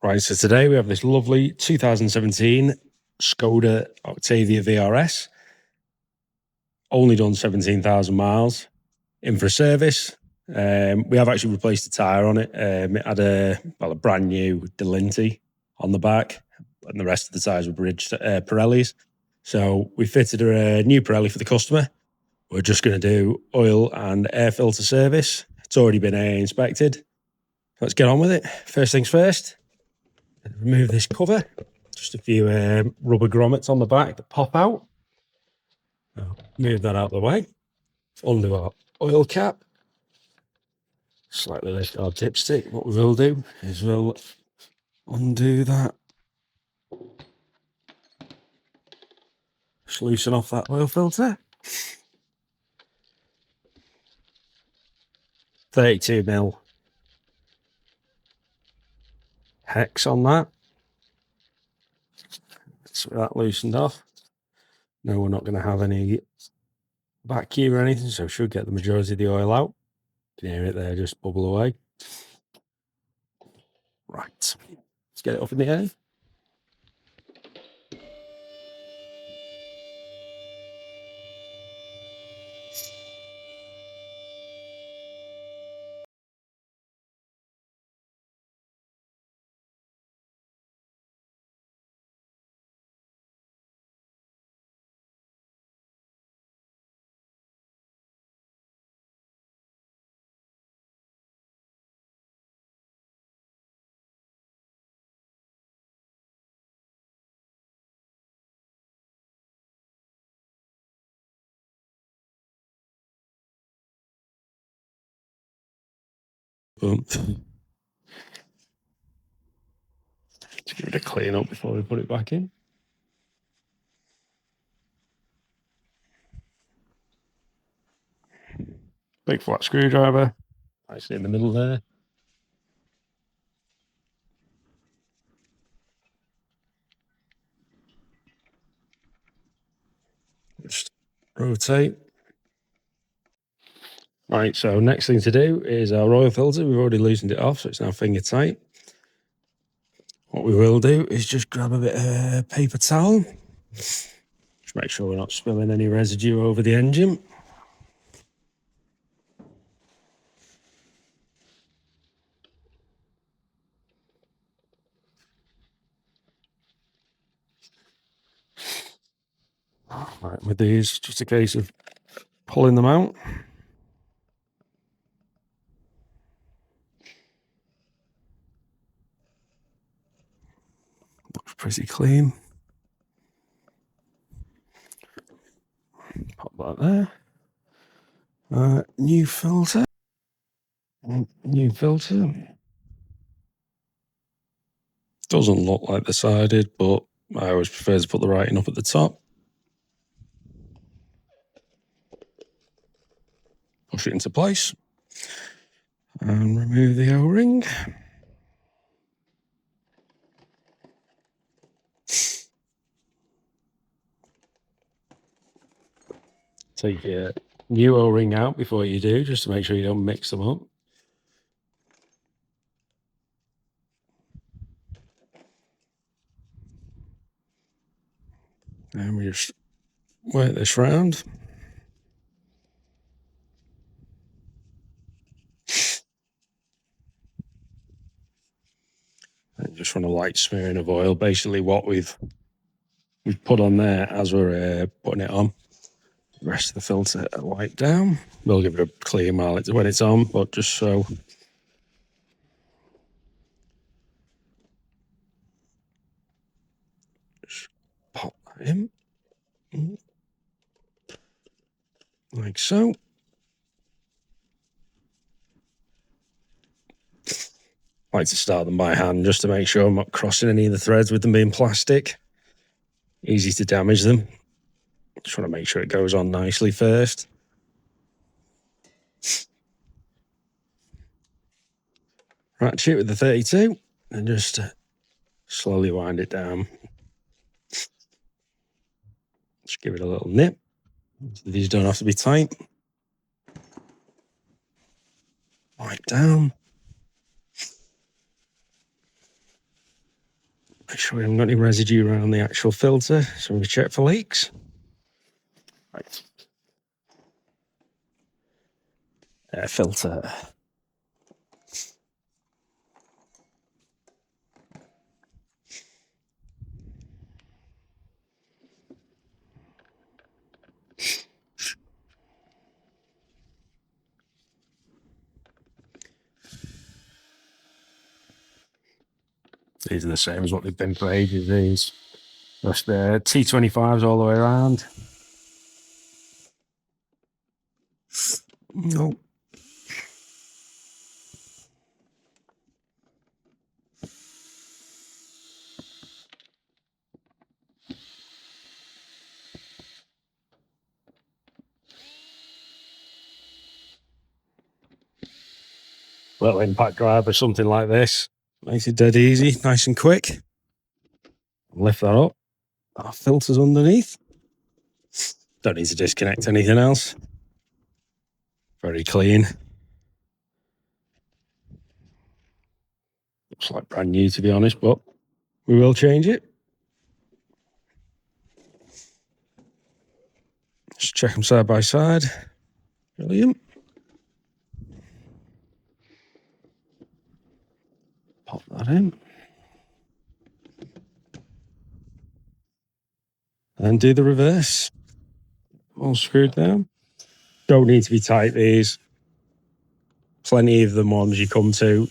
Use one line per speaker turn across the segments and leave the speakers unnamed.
Right, so today we have this lovely 2017 Skoda Octavia VRS. Only done 17,000 miles. In for a service. We have actually replaced the tyre on it. It had a brand new Delinti on the back, and the rest of the tyres were bridged Pirellis. So we fitted a new Pirelli for the customer. We're just going to do oil and air filter service. It's already been inspected. Let's get on with it. First things first. Remove this cover. Just a few rubber grommets on the back that pop out. Move that out of the way. Undo our oil cap. Slightly lift our dipstick. What we will do is we'll undo that. Just loosen off that oil filter. 32mm hex on that. So that loosened off. No, we're not going to have any back key or anything, so should get the majority of the oil out. You can hear it there just bubble away. Right, let's get it up in the air. Boom. Let's give it a clean up before we put it back in. Big flat screwdriver, nicely in the middle there. Just rotate. Right, so next thing to do is our oil filter. We've already loosened it off, so it's now finger tight. What we will do is just grab a bit of paper towel. Just make sure we're not spilling any residue over the engine. Right, with these, just a case of pulling them out. Looks pretty clean. Pop that there. New filter. New filter. Doesn't look like the sided, but I always prefer to put the writing up at the top. Push it into place. And remove the O-ring. Take your new O-ring out before you do, just to make sure you don't mix them up. And we just work this round. And just run a light smearing of oil. Basically what we've put on there as we're putting it on. The rest of the filter wipe down. We'll give it a clean when it's on, but just so. Just pop that in. Like so. I like to start them by hand just to make sure I'm not crossing any of the threads with them being plastic. Easy to damage them. Just want to make sure it goes on nicely first. Ratchet with the 32 and just slowly wind it down. Just give it a little nip. These don't have to be tight. Wipe down. Make sure we haven't got any residue around the actual filter, so we check for leaks. Right. Air filter. These are the same as what they've been for ages, these. Just the T25s all the way around. No. Little impact driver, something like this. Makes it dead easy, nice and quick. Lift that up. Our filter's underneath. Don't need to disconnect anything else. Very clean. Looks like brand new, to be honest, but we will change it. Just check them side by side. Brilliant. Pop that in. And do the reverse. All screwed down. Don't need to be tight, these. Plenty of them ones you come to,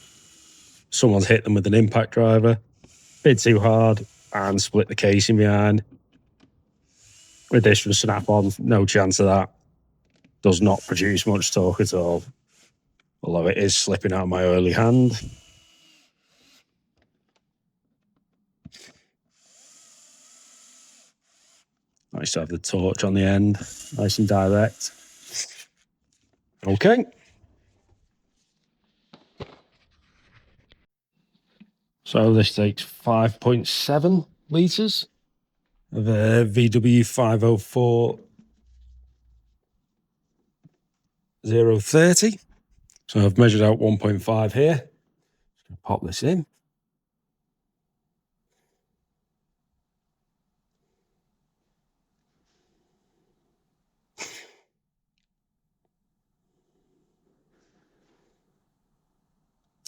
someone's hit them with an impact driver, bit too hard, and split the casing behind. With this from Snap-on, no chance of that. Does not produce much torque at all. Although it is slipping out of my oily hand. Nice to have the torch on the end, nice and direct. Okay. So this takes 5.7 litres of a VW 504 030. So I've measured out 1.5 here. Pop this in.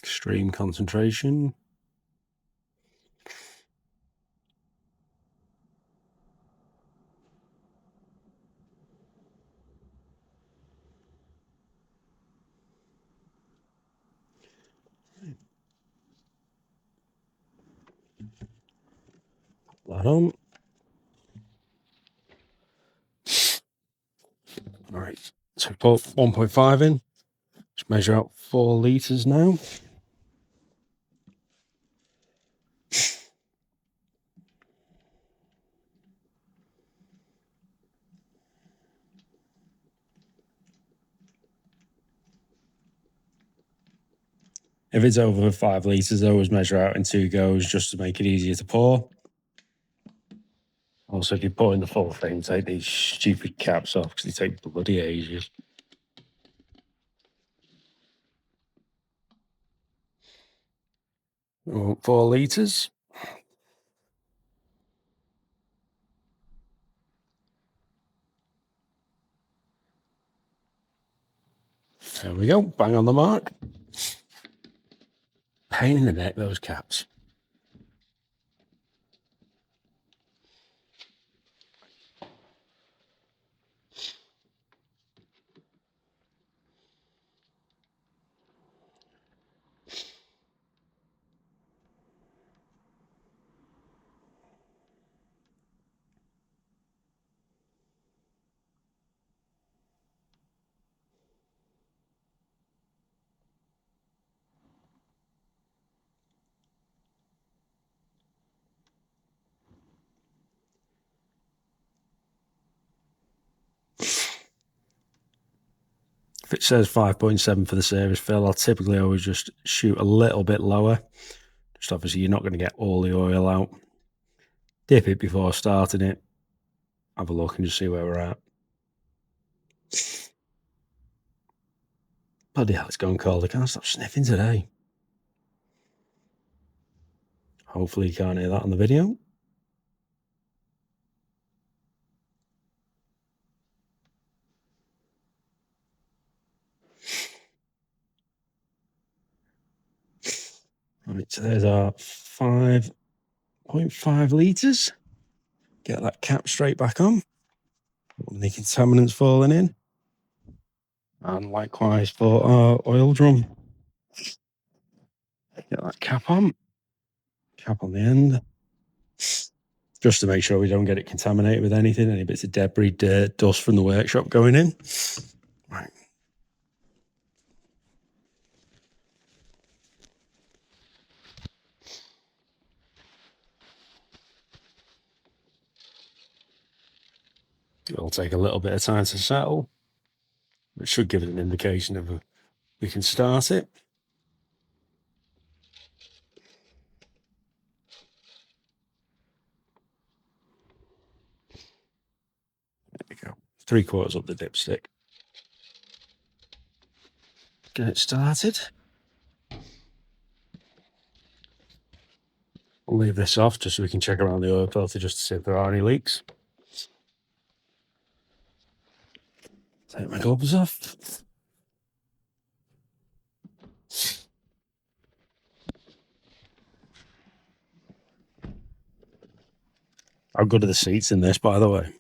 Extreme concentration. That on. All right, so put 1.5 in. Just measure out 4 litres now. If it's over 5 litres, I always measure out in 2 goes just to make it easier to pour. Also, if you're pouring the full thing, take these stupid caps off because they take bloody ages. 4 litres. There we go, bang on the mark. Pain in the neck, those caps. If it says 5.7 for the service fill, I'll typically always just shoot a little bit lower. Just obviously you're not going to get all the oil out. Dip it before starting it. Have a look and just see where we're at. Bloody hell, it's gone cold. I can't stop sniffing today. Hopefully you can't hear that on the video. Right, so there's our 5.5 litres. Get that cap straight back on. Any contaminants falling in. And likewise for our oil drum. Get that cap on. Cap on the end. Just to make sure we don't get it contaminated with anything, any bits of debris, dirt, dust from the workshop going in. Right. It'll take a little bit of time to settle. It should give it an indication of we can start it. There we go. 3/4 up the dipstick. Get it started. We'll leave this off just so we can check around the oil filter just to see if there are any leaks. Take my gloves off. How good are the seats in this, by the way?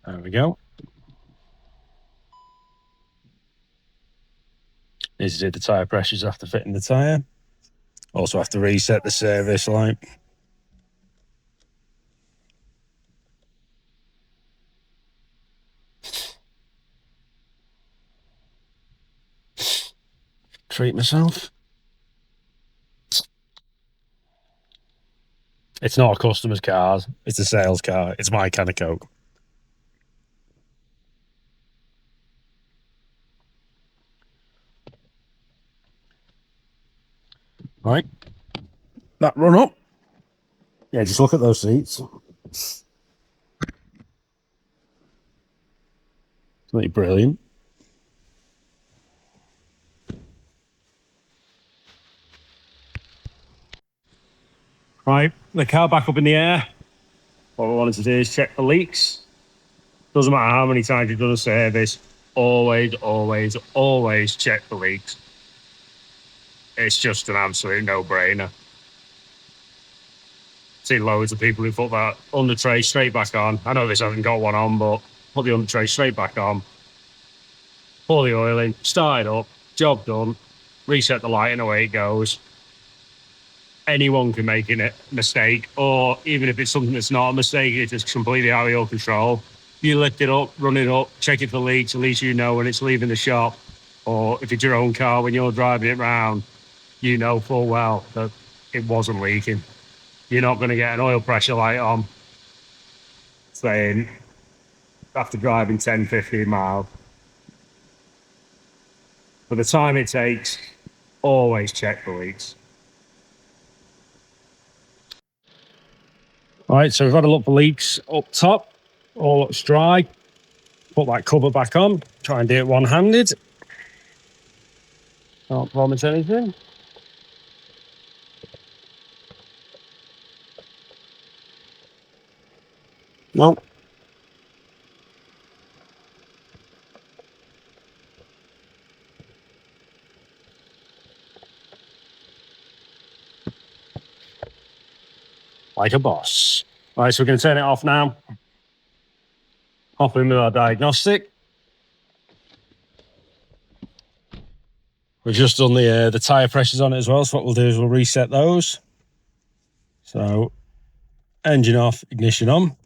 There we go. These are the tyre pressures after fitting the tyre. Also have to reset the service light. Treat myself. It's not a customer's car, it's a sales car. It's my can of Coke. Right. That run up. Yeah, just look at those seats. Absolutely brilliant. Right, the car back up in the air. What we wanted to do is check the leaks. Doesn't matter how many times you've done a service, always, always, always check the leaks. It's just an absolute no-brainer. See loads of people who put that under tray straight back on. I know this hasn't got one on, but put the under tray straight back on. Pour the oil in, start it up, job done, reset the light and away it goes. Anyone can make a mistake, or even if it's something that's not a mistake, it's just completely out of your control. You lift it up, run it up, check it for leaks, at least you know when it's leaving the shop. Or if it's your own car, when you're driving it around, you know full well that it wasn't leaking. You're not going to get an oil pressure light on saying after driving 10, 15 miles. For the time it takes, always check the leaks. All right, so we've had a look for leaks up top. All looks dry. Put that cover back on. Try and do it one-handed. Can't promise anything. No. Like a boss. All right, so we're going to turn it off now. Hop in with our diagnostic. We've just done the tyre pressures on it as well, so what we'll do is we'll reset those. So, engine off, ignition on.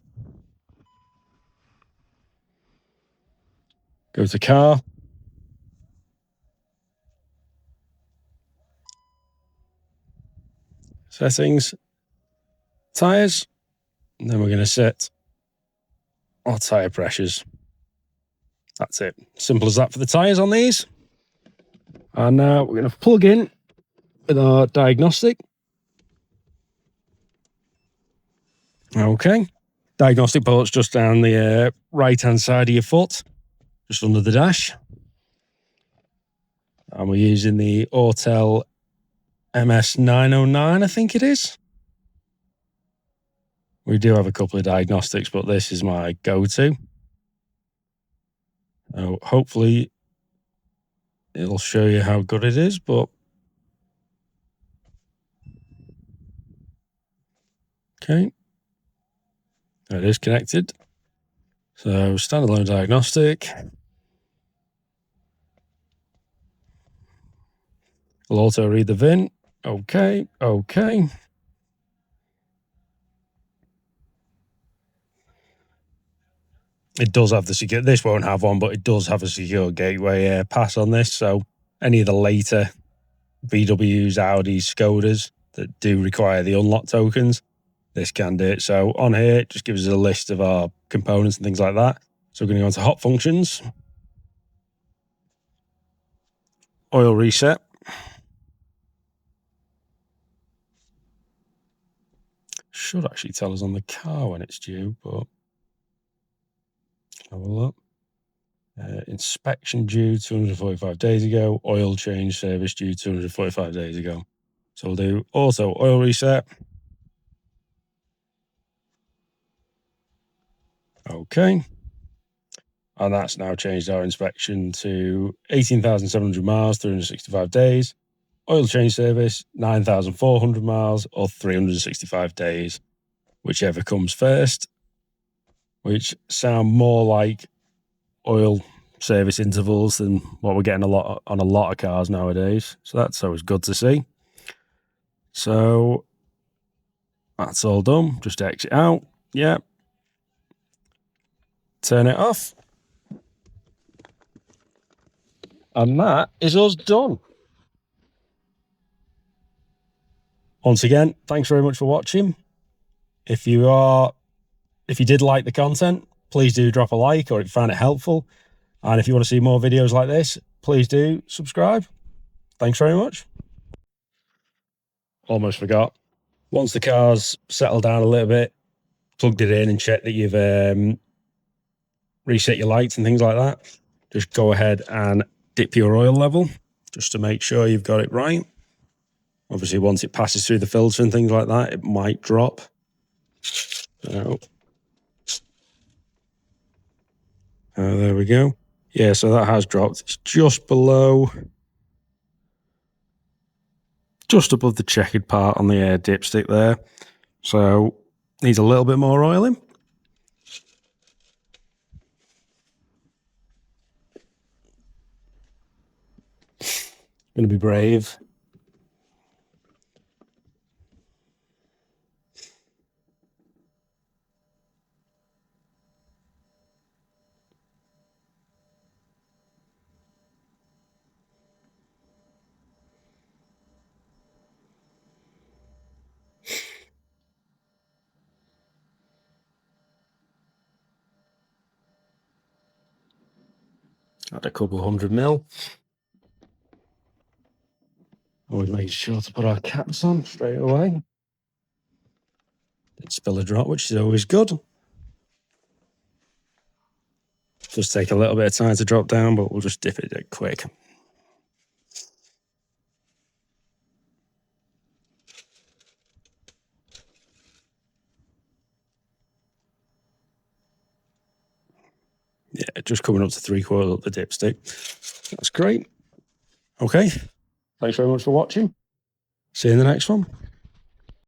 Go to car. Settings. Tyres. And then we're going to set our tyre pressures. That's it. Simple as that for the tyres on these. And now we're going to plug in with our diagnostic. Okay. Diagnostic port's just down the right-hand side of your foot, just under the dash. And we're using the Autel MS909, I think it is. We do have a couple of diagnostics, but this is my go-to. Hopefully it'll show you how good it is, but okay. It is connected. So standalone diagnostic. We'll also read the VIN. Okay. It does have the secure, this won't have one, but it does have a secure gateway pass on this. So any of the later VWs, Audis, Skodas that do require the unlock tokens, this can do it. So on here, it just gives us a list of our components and things like that. So we're going to go into hot functions. Oil reset. Should actually tell us on the car when it's due, but have a look. Inspection due 245 days ago. Oil change service due 245 days ago. So we'll do auto oil reset. Okay. And that's now changed our inspection to 18,700 miles, 365 days. Oil change service, 9,400 miles or 365 days, whichever comes first, which sound more like oil service intervals than what we're getting on a lot of cars nowadays. So that's always good to see. So that's all done. Just exit out. Yeah. Turn it off. And that is us done. Once again, thanks very much for watching. If you did like the content, please do drop a like, or if you found it helpful. And if you want to see more videos like this, please do subscribe. Thanks very much. Almost forgot. Once the car's settled down a little bit, plugged it in and checked that you've reset your lights and things like that, just go ahead and dip your oil level just to make sure you've got it right. Obviously, once it passes through the filter and things like that, it might drop. So, there we go. Yeah, so that has dropped. It's just below, just above the checkered part on the dipstick there. So needs a little bit more oiling. Going to be brave. Add a couple of 100 mil. Always making sure to put our caps on straight away. Didn't spill a drop, which is always good. Just take a little bit of time to drop down, but we'll just dip it quick. Yeah, just coming up to 3/4 up the dipstick. That's great. Okay. Thanks very much for watching. See you in the next one.